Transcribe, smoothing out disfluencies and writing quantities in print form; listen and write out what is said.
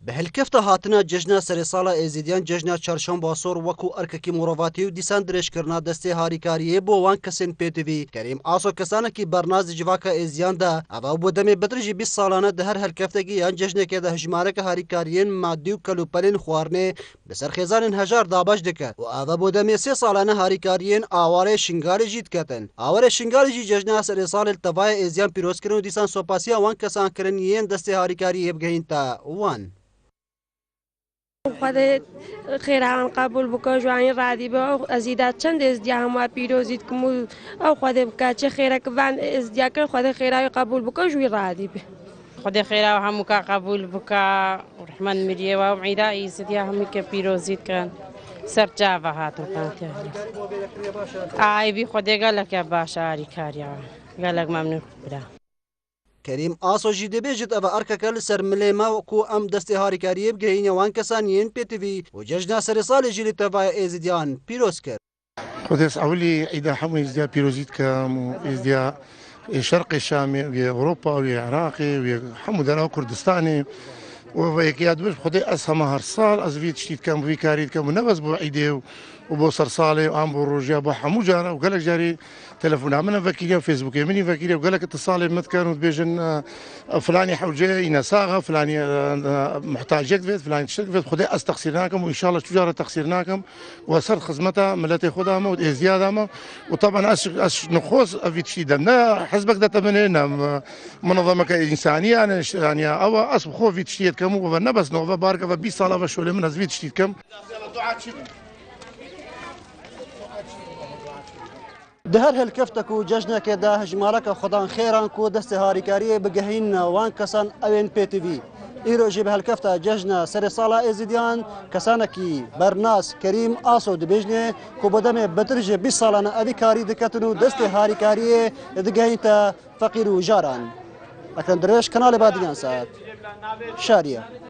بهلکفتا هاتنا جژنا سرسالا ازیدیان جژنا چهارشنبه سور وکو ارککی مروواتی و دیسان درشکرنا دسته هاریکاریه بو وان کسین پیتوی کریم آسو کسانه کی برناز جواکا ازیان دا اوا بو دمی بدرجی 20 سالانه ده هر هلکفتگی یان جژنه که ده هجمارک هاریکاریین مادی و کلوپلین خوارنه بسر خیزان هجار دابش دکه و اوا بو دمی 3 سالانه هاریکاریین آواره شنگاری جیت کتن آواره شنگاری جی جژنا سرسال التوای ازیان پیروز کرن و دیسان سوپاسیا وان کسان کرن یین دسته هاریکاریه بگهین تا وان خود خیران قبول بکن جوانی رادی با ازیدات چند ازدیا هم پیروزید کمو او خود بکن چه خیره که وان ازدیا کن خود خیره قبول بکن جوی رادی به خود خیره و همو که قبول بکن رحمان میریه و عیدا ازدیا همی که پیروزید کن سر جاوا هاتو کانتی آی بی خودی گلک باشه آری کاریا گلک ممنون بوده کریم آسو جی دبیجت او ارککل سر ملیما کو ام دسته هاریکاریه بگهین وان کسان ین پیتوی و جژنا سرسال جیلی تبای ازیدیان پیروز کرد خودش أولي إذا حمو إزديا بيروزيت كام وإزديا شرق الشامي وأوروبا وعراقي وحمو دراو كردستاني ويكياد وش خدي أسهم هرصال أزفيت شتيت كام في كاريت كام ونبز بو عيديو وبو صرصالي وعم بو روجيا بو حمو جارا وقالك جاري تلفون عمنا فكيريا فيسبوك مني فكيريا وقالك اتصالي متكان وبيجن فلاني حوجي نساغه فلاني محتاجك فيت فلاني تشترك فيت خدي استقصيناكم وان شاء الله تجاره تقصيرناكم وصل خدمتها ملتي خدامه وزياده وطبعا اش نخوص في تشيدنا حزبك ده تمنينا منظمه انسانيه يعني او اصب خو في تشيد كم ونبس نوفا بارك في 20 سنه شغل من في تشيد كم دهر هلکفتک و جژنه که ده هجمارک خدان خیران کو دست هاریکاریه بگهین وان کسان اوین پیتوی ایروجی به هلکفتا جژنا سرسالا ازیدیان کسانکی برناس کریم آسو دبیجنه کو بدم بترج 20 سالانه اوی کاری دکتنو دست هاریکاریه دگهین تا فقیر و جاران اکرم درش کانال بادیان ساعت شاریه